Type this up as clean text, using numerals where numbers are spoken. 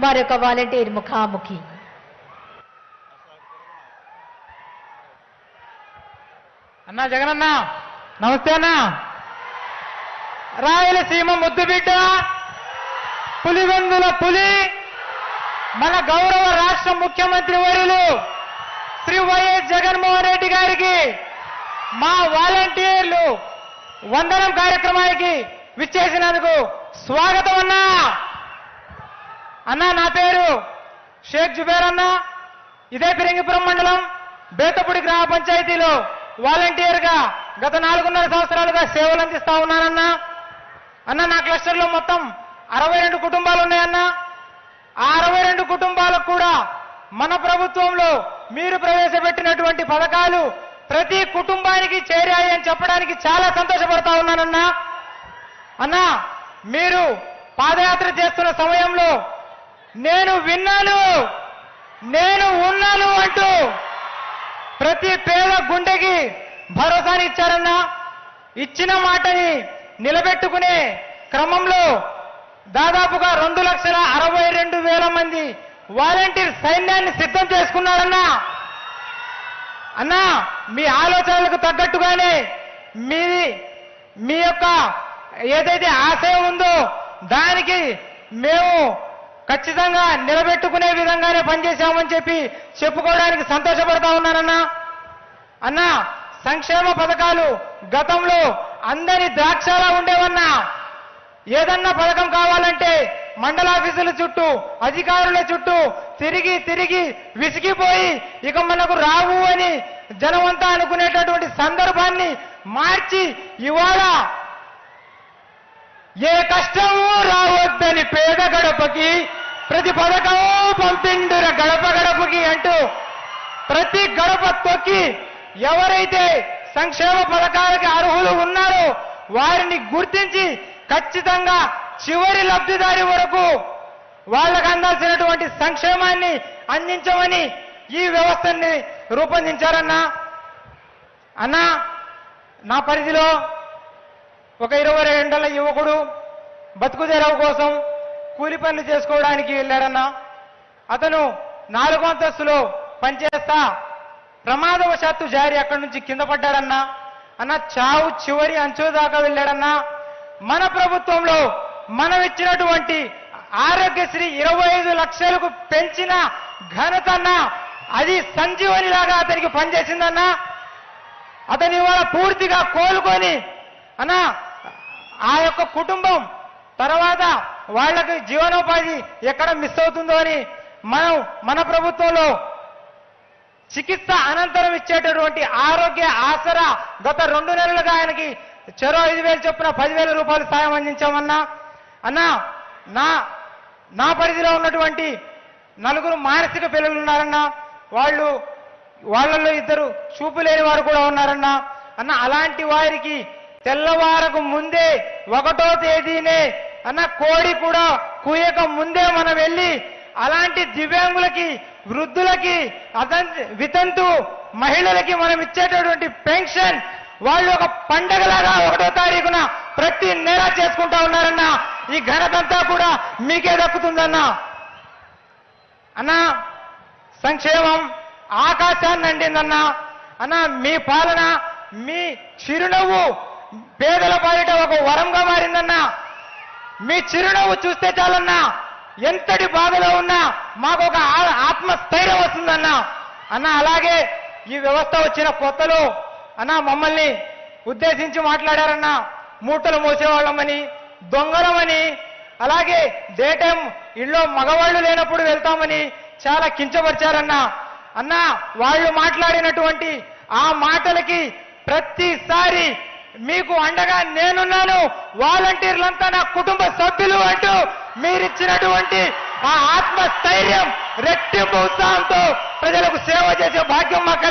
మరొక వాలంటీర్ ముఖాముఖి. అన్నా జగనన్న నమస్తే అన్న. రాయలసీమ ముద్దుబిడ్డ, పులివెందుల పులి, మన గౌరవ రాష్ట్ర ముఖ్యమంత్రి వర్యులు శ్రీ వైఎస్ జగన్మోహన్ రెడ్డి గారికి మా వాలంటీర్లు వందనం కార్యక్రమానికి విచ్చేసినందుకు స్వాగతం అన్నా. అన్నా నా పేరు షేక్ జుబేర్ అన్న. ఇదే ఫిరంగిపురం మండలం బేతపూడి గ్రామ పంచాయతీలో వాలంటీర్గా గత 4.5 సంవత్సరాలుగా సేవలు అందిస్తా ఉన్నానన్నా. అన్న నా క్లస్టర్లో మొత్తం 62 కుటుంబాలు ఉన్నాయన్నా. ఆ 62 కుటుంబాలకు కూడా మన ప్రభుత్వంలో మీరు ప్రవేశపెట్టినటువంటి పథకాలు ప్రతి కుటుంబానికి చేరాయి అని చెప్పడానికి చాలా సంతోషపడతా ఉన్నానన్నా. అన్నా మీరు పాదయాత్ర చేస్తున్న సమయంలో నేను విన్నాను, నేను ఉన్నాను అంటూ ప్రతి పేద గుండెకి భరోసాని ఇచ్చారన్నా. ఇచ్చిన మాటని నిలబెట్టుకునే క్రమంలో దాదాపుగా 2,62,000 మంది వాలంటీర్ సైన్యాన్ని సిద్ధం చేసుకున్నారన్నా. అన్నా మీ ఆలోచనలకు తగ్గట్టుగానే మీ యొక్క ఏదైతే ఆశయం ఉందో దానికి మేము ఖచ్చితంగా నిలబెట్టుకునే విధంగానే పనిచేశామని చెప్పి చెప్పుకోవడానికి సంతోషపడతా ఉన్నానన్నా. అన్నా సంక్షేమ పథకాలు గతంలో అందరి ద్రాక్షలా ఉండేవన్నా. ఏదన్నా పథకం కావాలంటే మండల ఆఫీసుల చుట్టూ, అధికారుల చుట్టూ తిరిగి తిరిగి విసిగిపోయి ఇక మనకు రావు అని జనమంతా అనుకునేటటువంటి సందర్భాన్ని మార్చి ఇవాళ ఏ కష్టము రావద్దని పేద గడపకి ప్రతి పథకము పంపిండుర గడప గడపకి అంటూ ప్రతి గడప తొక్కి ఎవరైతే సంక్షేమ పథకాలకి అర్హులు ఉన్నారో వారిని గుర్తించి ఖచ్చితంగా చివరి లబ్ధిదారి వరకు వాళ్ళకు అందాల్సినటువంటి సంక్షేమాన్ని అందించమని ఈ వ్యవస్థని రూపొందించారన్నా. అన్నా నా పరిధిలో ఒక 22 యువకుడు బతుకు తెరవు కోసం కూలి పనులు చేసుకోవడానికి వెళ్ళాడన్నా. అతను 4వ అంతస్తులో పనిచేస్తా ప్రమాదవశాత్తు జారి అక్కడి నుంచి కింద పడ్డాడన్నా. అన్న చావు చివరి అంచు దాకా వెళ్ళాడన్నా. మన ప్రభుత్వంలో మనం ఇచ్చినటువంటి ఆరోగ్యశ్రీ 25 లక్షలకు పెంచిన ఘనత అన్నా. అది సంజీవని లాగా అతనికి పనిచేసిందన్నా. అతని ఇవాళ పూర్తిగా కోలుకొని అన్నా ఆ యొక్క కుటుంబం తర్వాత వాళ్ళకి జీవనోపాధి ఎక్కడ మిస్ అవుతుందో అని మన ప్రభుత్వంలో చికిత్స అనంతరం ఇచ్చేటటువంటి ఆరోగ్య ఆసరా గత 2 నెలలుగా ఆయనకి చెరో 5,000 చొప్పున 10,000 రూపాయలు సాయం అందించామన్నా. అన్నా నా పరిధిలో ఉన్నటువంటి 4 మానసిక పిల్లలు ఉన్నారన్నా. వాళ్ళల్లో 2 చూపు లేని వారు కూడా ఉన్నారన్నా. అన్న అలాంటి వారికి తెల్లవారకు ముందే 1వ తేదీనే అన్న కోడి కూడా కూయక ముందే మనం వెళ్ళి అలాంటి దివ్యాంగులకి, వృద్ధులకి, వితంతు మహిళలకి మనం ఇచ్చేటటువంటి పెన్షన్ వాళ్ళు ఒక పండగలాగా 1వ తారీఖున ప్రతి నెల చేసుకుంటా ఉన్నారన్నా. ఈ ఘనతంతా కూడా మీకే దక్కుతుందన్నా. అన్నా సంక్షేమం ఆకాశాన్ని అండిందన్నా. అన్నా మీ పాలన, మీ చిరునవ్వు పేదల పాలిట ఒక వరంగా మారిందన్నా. మీ చిరునవ్వు చూస్తే చాలన్నా ఎంతటి బాధలో ఉన్నా మాకు ఒక ఆత్మస్థైర్యం వస్తుందన్నా. అన్నా అలాగే ఈ వ్యవస్థ వచ్చిన కొత్తలో అన్నా మమ్మల్ని ఉద్దేశించి మాట్లాడారన్నా. మూటలు మోసేవాళ్ళమని, దొంగలమని, అలాగే డే టైం ఇళ్ళో మగవాళ్ళు లేనప్పుడు వెళ్తామని చాలా కించపరిచారన్నా. అన్నా వాళ్ళు మాట్లాడినటువంటి ఆ మాటలకి ప్రతిసారి మీకు అండగా నేనున్నాను, వాలంటీర్లంతా నా కుటుంబ సభ్యులు అంటూ మీరిచ్చినటువంటి ఆ ఆత్మస్థైర్యం రెట్టింపు ఉత్సాహంతో ప్రజలకు సేవ చేసే భాగ్యం మాకు